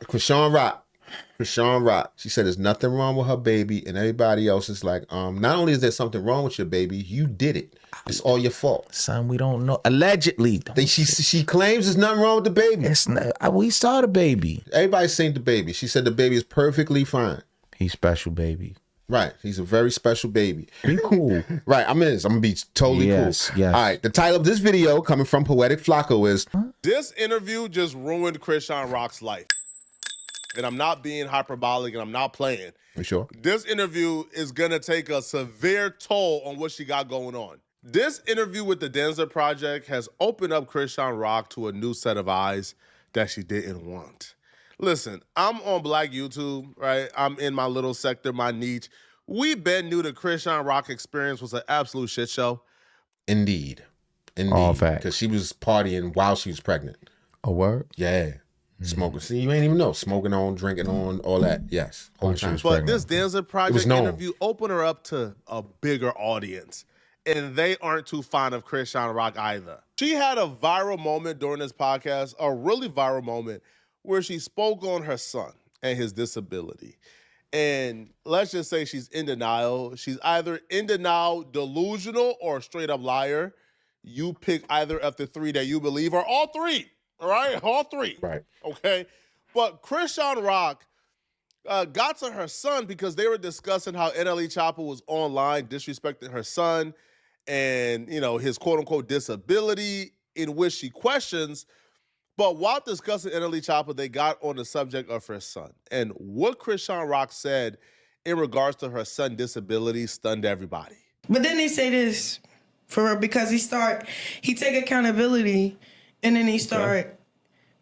Chrisean Rock. She said there's nothing wrong with her baby, and everybody else is like, not only is there something wrong with your baby, you did it. It's all your fault. Son, we don't know. Allegedly. She claims there's nothing wrong with the baby. It's not, we saw the baby. Everybody's seen the baby. She said the baby is perfectly fine. He's special, baby. Right. He's a very special baby. Be cool. Right. I'm going to be totally cool. Yes. All right. The title of this video coming from Poetic Flacco is... This interview just ruined Chrisean Rock's life. And I'm not being hyperbolic and I'm not playing. For sure. This interview is going to take a severe toll on what she got going on. This interview with the Denzer Project has opened up Chrisean Rock to a new set of eyes that she didn't want. Listen, I'm on Black YouTube, right? I'm in my little sector, my niche. We been knew the Chrisean Rock experience was an absolute shit show. Indeed. All facts. Because she was partying while she was pregnant. A word? Yeah. Smoking. See, you ain't even know. Smoking on, drinking on, all that. Yes. Whole time. But this Denzer Project interview opened her up to a bigger audience. And they aren't too fond of Chrisean Rock either. She had a viral moment during this podcast, a really viral moment, where she spoke on her son and his disability. And let's just say she's in denial. She's either in denial, delusional, or a straight up liar. You pick either of the three that you believe, or all three, all right? All three. Right. Okay? But Chrisean Rock got to her son because they were discussing how NLE Chopper was online disrespecting her son and, you know, his quote-unquote disability, in which she questions. But while discussing NLE Chopper, they got on the subject of her son. And what Chrisean Rock said in regards to her son's disability stunned everybody. But then they say this for her because he take accountability and then he start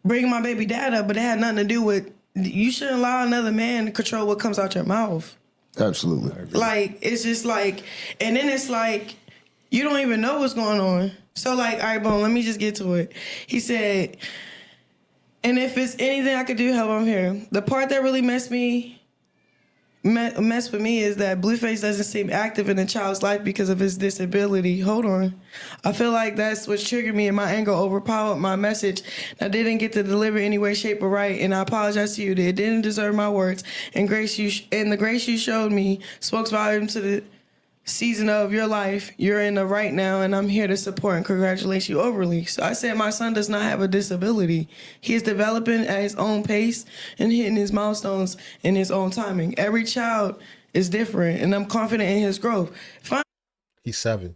bringing my baby dad up, but it had nothing to do with, you shouldn't allow another man to control what comes out your mouth. Absolutely. Like, it's just like, and then it's like, you don't even know what's going on. So like, all right, boom, let me just get to it. He said, and if it's anything I could do to help, I'm here. The part that really messed with me is that Blueface doesn't seem active in the child's life because of his disability. Hold on. I feel like that's what triggered me, and my anger overpowered my message. I didn't get to deliver any way, shape, or right, and I apologize to you. It didn't deserve my words, and the grace you showed me spoke volume to the season of your life. You're in the right now, and I'm here to support and congratulate you overly. So I said my son does not have a disability. He is developing at his own pace and hitting his milestones in his own timing. Every child is different, and I'm confident in his growth. He's 7.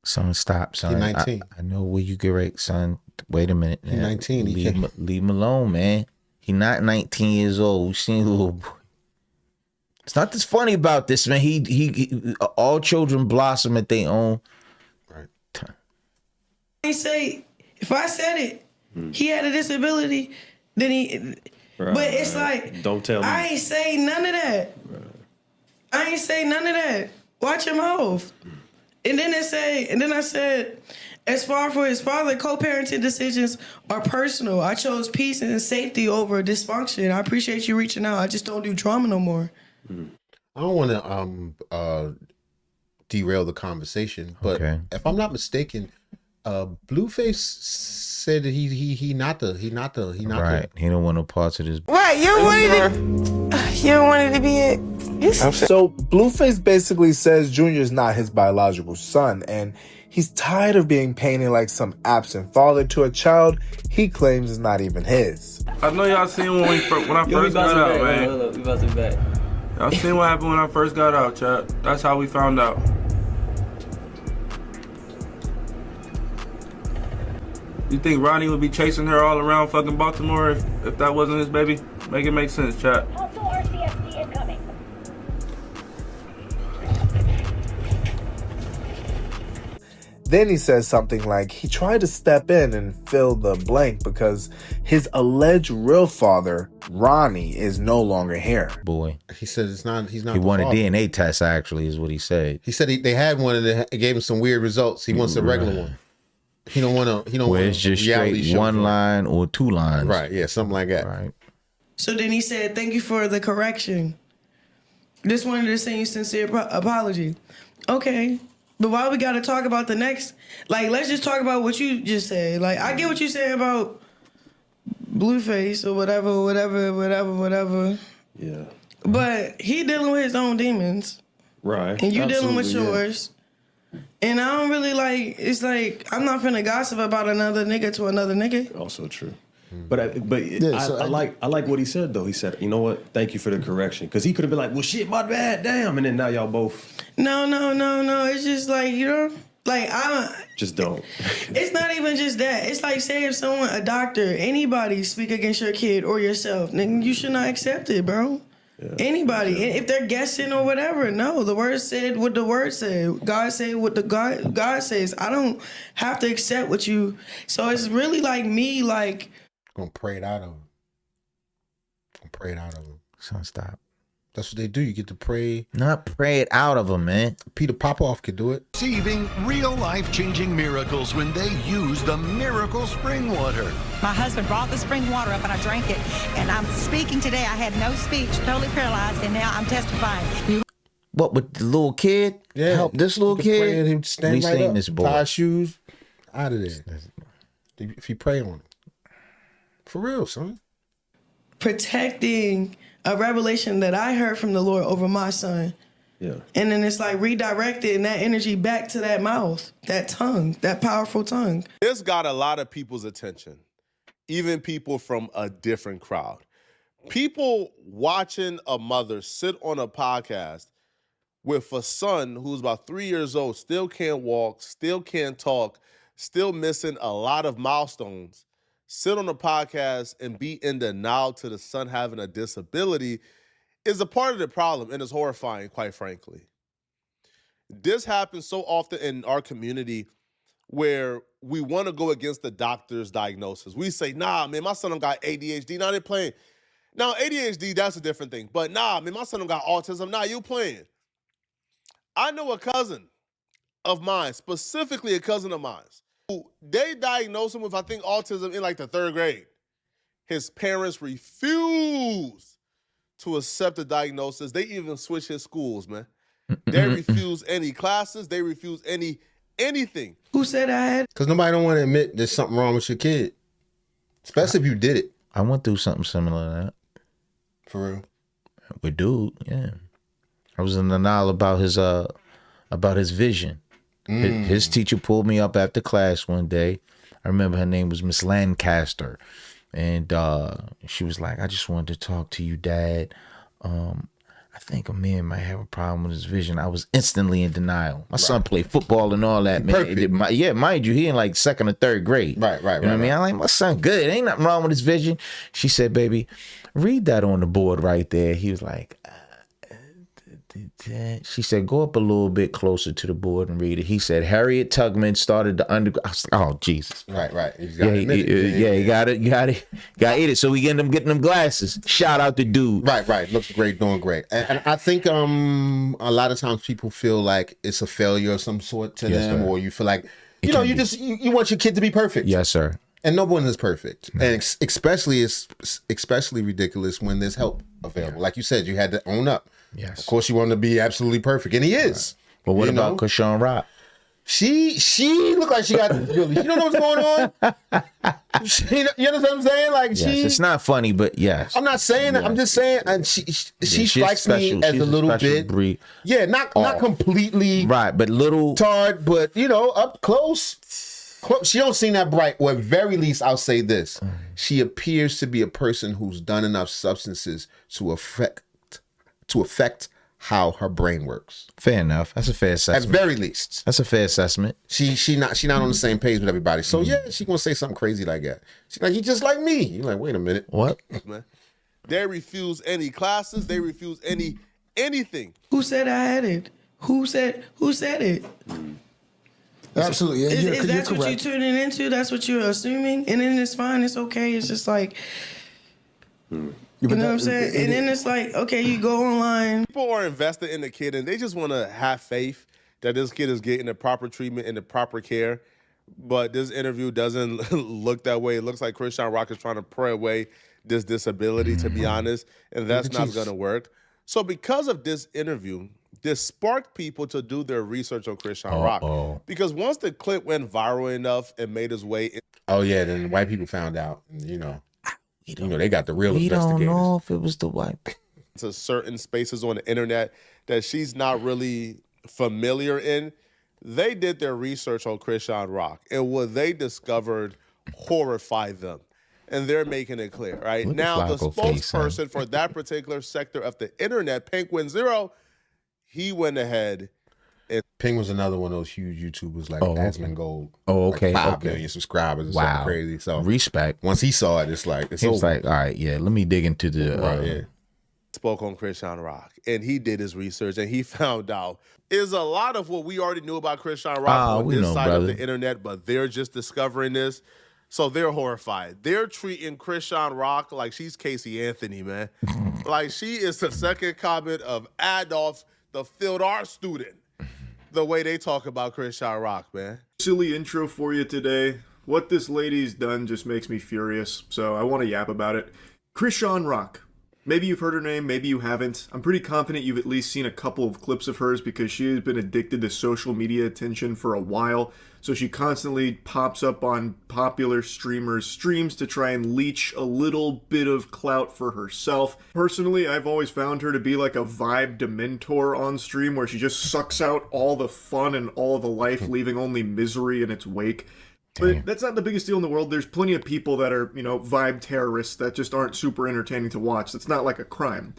Son, stop, son. He's 19. I know where you get right, son. Wait a minute. He's 19. Leave him alone, man. He not 19 years old. We seen a little boy. It's not this funny about this, man. He all children blossom at their own time. I say, if I said it, he had a disability, then he. Right, but it's like, don't tell me. I ain't say none of that. Right. I ain't say none of that. Watch your mouth. And then I said, as far for his father, co-parenting decisions are personal. I chose peace and safety over dysfunction. I appreciate you reaching out. I just don't do drama no more. I don't want to derail the conversation, but if I'm not mistaken, Blueface said that he not the right. He don't want no parts of this. Right, you wanted to be it. So Blueface basically says Junior's not his biological son, and he's tired of being painted like some absent father to a child he claims is not even his. I know y'all seen when I first got out, man. Hold up, we about to be back. Y'all seen what happened when I first got out, chat. That's how we found out. You think Ronnie would be chasing her all around fucking Baltimore if that wasn't his baby? Make it make sense, chat. Also RCSD incoming. Then he says something like he tried to step in and fill the blank because his alleged real father, Ronnie, is no longer here. Boy. He said he's not. He wanted DNA test, actually, is what he said. He said they had one and it gave him some weird results. He wants a regular one. He don't want to. He don't. Where it's just straight one line or 2 lines. Right. Yeah. Something like that. Right. So then he said, "Thank you for the correction. Just wanted to send you sincere apology." Okay. But why we gotta talk about the next? Like, let's just talk about what you just said. Like, I get what you said about Blueface or whatever. Yeah. But he dealing with his own demons. Right. And you dealing with yours. And I don't really it's like, I'm not finna gossip about another nigga to another nigga. Also true. But I like what he said, though. He said, you know what? Thank you for the correction. Because he could have been like, well, shit, my bad, damn. And then now y'all both. No. It's just like, you know, like, I don't. Just don't. It's not even just that. It's like, say if someone, a doctor, anybody speak against your kid or yourself, then you should not accept it, bro. Yeah. Anybody. If they're guessing or whatever, no. The word said what the word said. God said what the God says. I don't have to accept what you. So it's really like me, like. Gonna pray it out of them. Son, stop. That's what they do. You get to pray. Not pray it out of them, man. Peter Popoff could do it. Receiving real life-changing miracles when they use the miracle spring water. My husband brought the spring water up and I drank it. And I'm speaking today. I had no speech, totally paralyzed, and now I'm testifying. What, with the little kid? Yeah. Help this little kid? And him stand right up, this boy. tie shoes, out of there. If you pray on him. For real, son. Protecting a revelation that I heard from the Lord over my son. Yeah. And then it's like redirecting that energy back to that mouth, that tongue, that powerful tongue. This got a lot of people's attention, even people from a different crowd. People watching a mother sit on a podcast with a son who's about 3 years old, still can't walk, still can't talk, still missing a lot of milestones, sit on a podcast and be in denial to the son having a disability is a part of the problem, and it's horrifying, quite frankly. This happens so often in our community where we want to go against the doctor's diagnosis. We say, nah, man, my son got ADHD. Now they're playing. Now, ADHD, that's a different thing. But nah, man, my son got autism. Nah, you playing. I know a cousin of mine, specifically a cousin of mine, who they diagnosed him with, I think, autism in like the 3rd grade. His parents refused to accept the diagnosis. They even switched his schools, man. They refuse any classes. They refuse anything. Who said I had? Because nobody don't want to admit there's something wrong with your kid. Especially if you did it. I went through something similar to that. For real? With dude, yeah. I was in denial about his vision. His teacher pulled me up after class one day. I remember her name was Miss Lancaster. And she was like, I just wanted to talk to you, Dad. I think a man might have a problem with his vision. I was instantly in denial. My son played football and all that, man. Mind you, he in like 2nd or 3rd grade. Right. You know what I mean? I'm like, my son good. Ain't nothing wrong with his vision. She said, baby, read that on the board right there. He was like, she said, go up a little bit closer to the board and read it. He said, Harriet Tubman started the underground. I was like, oh, Jesus. Right. He got it. So we getting them glasses. Shout out to dude. Right. Looks great, doing great. And I think a lot of times people feel like it's a failure of some sort to them, or you feel like, you want your kid to be perfect. Yes, sir. And no one is perfect. No. And especially ridiculous when there's help available. Like you said, you had to own up. Yes. Of course, you want to be absolutely perfert, and he is. Right. But what about Chrisean Rock? She looked like she got really. She don't know what's going on. You know what I'm saying? Like yes, it's not funny, but yes. I'm not saying that. I'm just saying, and she strikes me as a little bit. Breed. Yeah, not completely right, but little tard, but up close. She don't seem that bright. Or at very least, I'll say this: she appears to be a person who's done enough substances to affect how her brain works. Fair enough. That's a fair assessment. At very least. That's a fair assessment. She not on the same page with everybody. So yeah, she gonna say something crazy like that. She's like, he just like me. You're like, wait a minute. What? They refuse any classes. They refuse anything. Who said I had it? Who said it? Absolutely. Yeah, is that what you're tuning into? That's what you're assuming? And then it's fine. It's okay. It's just like... You know what I'm saying? And then it's like, okay, you go online. People are invested in the kid, and they just want to have faith that this kid is getting the proper treatment and the proper care. But this interview doesn't look that way. It looks like Chrisean Rock is trying to pray away this disability, to be honest, and that's not going to work. So because of this interview, this sparked people to do their research on Chrisean Rock. Because once the clip went viral enough and made its way... Oh, yeah, then white people found out, they got the real We investigators. don't know if it was the wife. To certain spaces on the internet that she's not really familiar in. They did their research on Chrisean Rock, and what they discovered horrified them. And they're making it clear, right? Now, the spokesperson for that particular sector of the internet, Penguin Zero, he went ahead. Ping was another one of those huge YouTubers like Asmongold. Oh, okay. Like 5 million subscribers. Wow. Crazy. So respect. Once he saw it, it's like, he was like, all right, yeah, let me dig into the... Spoke on Chrisean Rock, and he did his research, and he found out is a lot of what we already knew about Chrisean Rock on this side of the internet, but they're just discovering this. So they're horrified. They're treating Chrisean Rock like she's Casey Anthony, man. Like she is the second comment of Adolf, the field art student. The way they talk about Chrisean Rock, man. Silly intro for you today. What this lady's done just makes me furious, so I want to yap about it. Chrisean Rock. Maybe you've heard her name, maybe you haven't. I'm pretty confident you've at least seen a couple of clips of hers because she has been addicted to social media attention for a while. So she constantly pops up on popular streamers' streams to try and leech a little bit of clout for herself. Personally, I've always found her to be like a vibe dementor on stream where she just sucks out all the fun and all the life, leaving only misery in its wake. But that's not the biggest deal in the world. There's plenty of people that are, vibe terrorists that just aren't super entertaining to watch. That's not like a crime.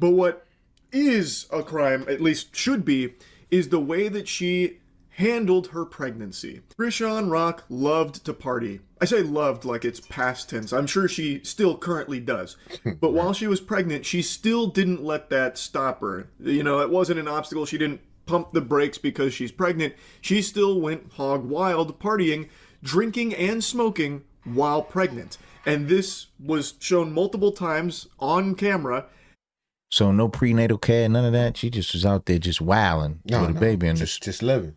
But what is a crime, at least should be, is the way that she handled her pregnancy. Chrisean Rock loved to party. I say loved like it's past tense. I'm sure she still currently does. But while she was pregnant, she still didn't let that stop her. It wasn't an obstacle. She didn't pump the brakes because she's pregnant. She still went hog wild partying, drinking and smoking while pregnant. And this was shown multiple times on camera. So no prenatal care, none of that? She just was out there just wilding with a baby. And just living.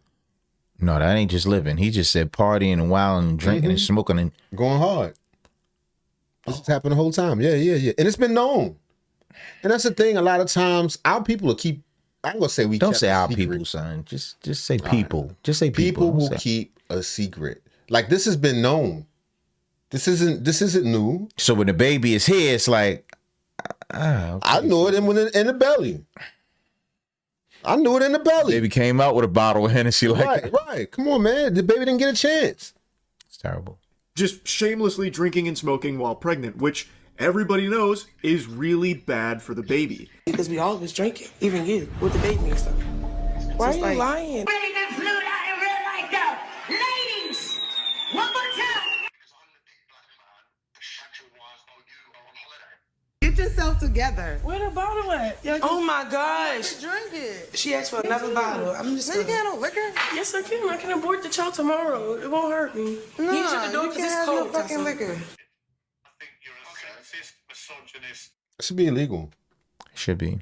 No, that ain't just living. He just said partying and wilding and drinking and smoking and... Going hard. This has happened the whole time. Yeah. And it's been known. And that's the thing. A lot of times, our people will keep... I'm going to say we don't say our people, son. Just say people. Just say people. People will keep a secret. Like, this has been known. This isn't new. So when the baby is here, it's like, okay. I knew it in the belly. I knew it in the belly. Baby came out with a bottle of Hennessy. Right. Come on, man. The baby didn't get a chance. It's terrible. Just shamelessly drinking and smoking while pregnant, which everybody knows is really bad for the baby. Because we all was drinking, even you, with the baby and stuff. Why are you lying? One more time. Get yourself together. Where the bottle at? Oh my gosh. Drink it. She asked for another bottle. I'm just gonna get a liquor. Yes, I can. I can abort the child tomorrow. It won't hurt me. No, you can't have no fucking liquor. I think you're a sexist, misogynist. It should be illegal. It should be.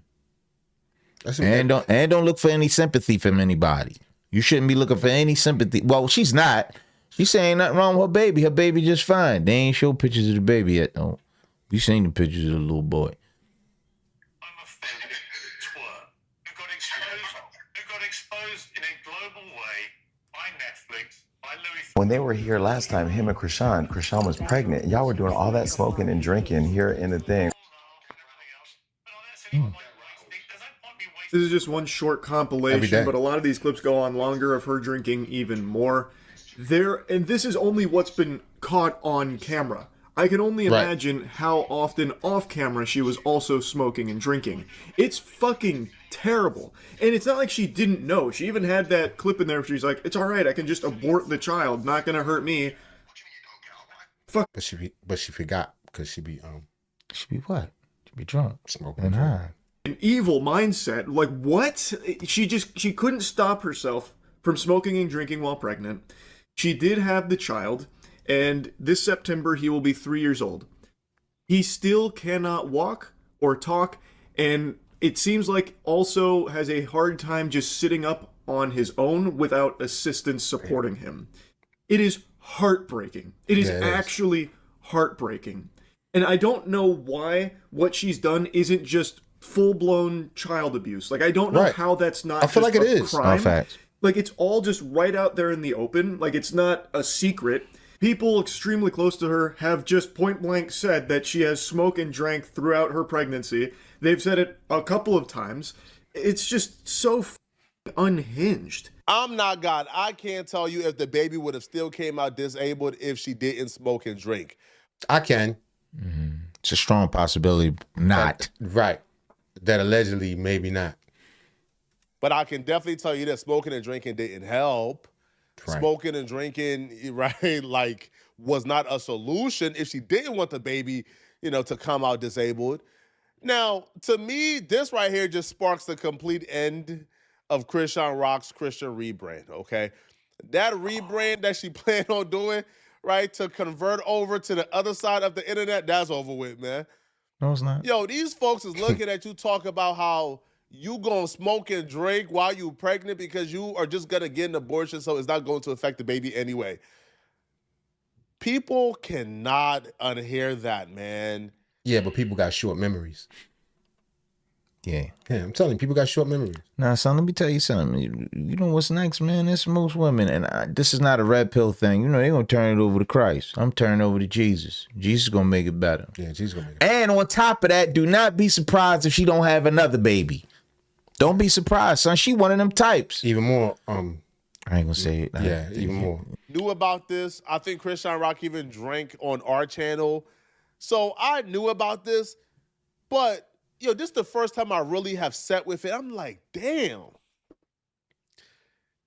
And don't look for any sympathy from anybody. You shouldn't be looking for any sympathy. Well, she's not. She's saying nothing wrong with her baby. Her baby just fine. They ain't show pictures of the baby yet, though. You seen the pictures of the little boy. I'm a fucking twerp who got exposed in a global way by Netflix, by Louis. When they were here last time, him and Chrisean was pregnant. Y'all were doing all that smoking and drinking here in the thing. This is just one short compilation, but a lot of these clips go on longer of her drinking even more. And this is only what's been caught on camera. I can only imagine how often off camera she was also smoking and drinking. It's fucking terrible. And it's not like she didn't know. She even had that clip in there where she's like, it's alright, I can just abort the child, not gonna hurt me. Fuck. But she forgot because she be what? She be drunk. Smoking and high. An evil mindset. Like, what? She couldn't stop herself from smoking and drinking while pregnant. She did have the child, and this September he will be 3 years old. He still cannot walk or talk, and it seems like also has a hard time just sitting up on his own without assistance supporting him. It is heartbreaking. It is actually heartbreaking. And I don't know why what she's done isn't just full-blown child abuse. Like, I don't know how that's not I feel like it is. crime. Facts. Like, it's all just right out there in the open. Like, it's not a secret. People extremely close to her have just point blank said that she has smoked and drank throughout her pregnancy. They've said it a couple of times. It's just so unhinged. I'm not God. I can't tell you if the baby would have still came out disabled if she didn't smoke and drink. I can. Mm-hmm. It's a strong possibility not. Right. That allegedly maybe not. But I can definitely tell you that smoking and drinking didn't help. Right. Smoking and drinking, right, like, was not a solution if she didn't want the baby, to come out disabled. Now, to me, this right here just sparks the complete end of Chrisean Rock's Christian rebrand, okay? That rebrand that she planned on doing, right, to convert over to the other side of the internet, that's over with, man. No, it's not. Yo, these folks is looking at you talk about how you gonna smoke and drink while you pregnant because you are just gonna get an abortion, so it's not going to affect the baby anyway. People cannot unhear that, man. Yeah, but people got short memories. Yeah. Yeah, I'm telling you, people got short memories. Now, son, let me tell you something. You know what's next, man? It's most women, and this is not a red pill thing. They're going to turn it over to Christ. I'm turning over to Jesus. Jesus going to make it better. Yeah, Jesus going to make it better. And on top of that, do not be surprised if she don't have another baby. Don't be surprised, son. She one of them types. Even more, I ain't gonna say it. Yeah, even more. Knew about this. I think Chrisean Rock even drank on our channel. So I knew about this, but this is the first time I really have sat with it. I'm like, damn.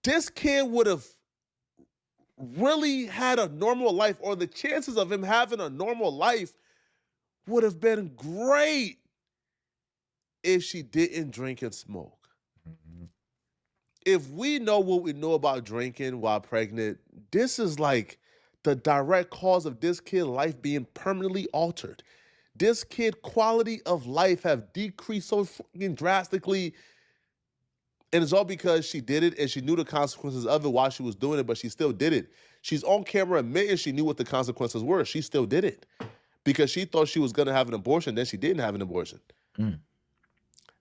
This kid would have really had a normal life, or the chances of him having a normal life would have been great if she didn't drink and smoke. Mm-hmm. If we know what we know about drinking while pregnant, this is like the direct cause of this kid's life being permanently altered. This kid's quality of life have decreased so fucking drastically. And it's all because she did it and she knew the consequences of it while she was doing it, but she still did it. She's on camera admitting she knew what the consequences were. She still did it because she thought she was going to have an abortion. Then she didn't have an abortion. Mm.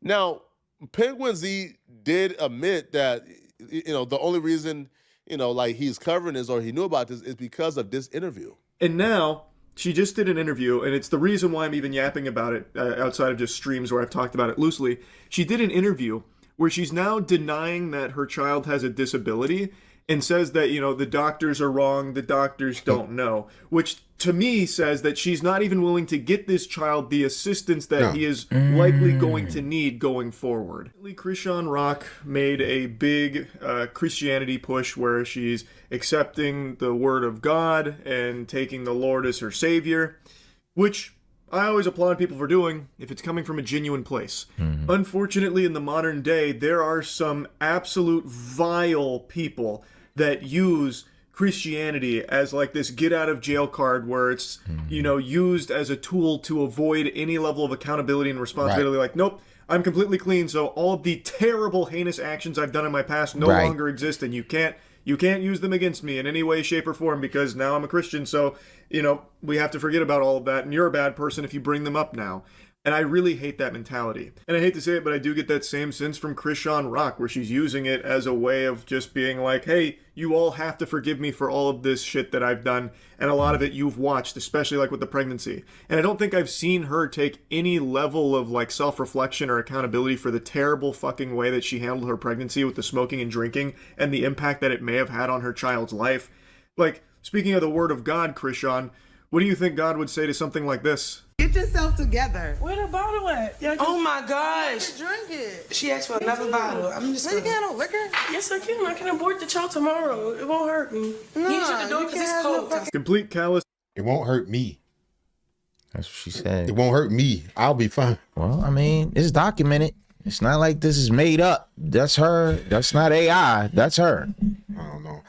Now, Penguin Z did admit that, the only reason, he's covering this or he knew about this is because of this interview. And now she just did an interview, and it's the reason why I'm even yapping about it outside of just streams where I've talked about it loosely. She did an interview where she's now denying that her child has a disability and says that, the doctors are wrong, the doctors don't know, which to me says that she's not even willing to get this child the assistance that he is likely going to need going forward. Chrisean Rock made a big Christianity push where she's accepting the word of God and taking the Lord as her savior, which I always applaud people for doing if it's coming from a genuine place. Mm-hmm. Unfortunately, in the modern day, there are some absolute vile people that use Christianity as like this get out of jail card where it's, used as a tool to avoid any level of accountability and responsibility. Right. Like, nope, I'm completely clean. So all of the terrible, heinous actions I've done in my past no longer exist, and you can't use them against me in any way, shape, or form because now I'm a Christian. So, we have to forget about all of that. And you're a bad person if you bring them up now. And I really hate that mentality. And I hate to say it, but I do get that same sense from Chrisean Rock, where she's using it as a way of just being like, hey, you all have to forgive me for all of this shit that I've done. And a lot of it you've watched, especially like with the pregnancy. And I don't think I've seen her take any level of like self-reflection or accountability for the terrible fucking way that she handled her pregnancy with the smoking and drinking and the impact that it may have had on her child's life. Like, speaking of the word of God, Chrisean, what do you think God would say to something like this? Get yourself together. Where the bottle at? Oh my gosh. Drink it. She asked for another bottle. I'm just gonna... You can't have liquor? Yes, I can. I can abort the child tomorrow. It won't hurt me. No, you shut the door because it's cold. Complete callous. It won't hurt me. That's what she said. It won't hurt me. I'll be fine. Well, I mean, it's documented. It's not like this is made up. That's her. That's not AI. That's her. I don't know.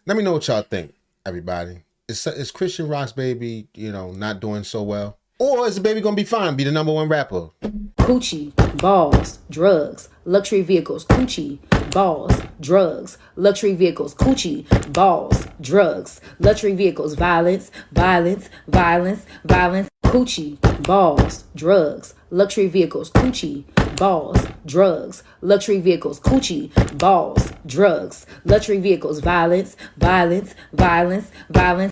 Let me know what y'all think, everybody. Is Chrisean Rock's baby, not doing so well? Or is the baby gonna be fine, be the #1 rapper? Coochie, balls, drugs, luxury vehicles. Coochie, balls, drugs, luxury vehicles. Coochie, balls, drugs, luxury vehicles. Violence, violence, violence, violence. Coochie, balls, drugs, luxury vehicles. Coochie, balls, drugs, luxury vehicles. Coochie, balls, drugs, luxury vehicles. Violence, violence, violence, violence.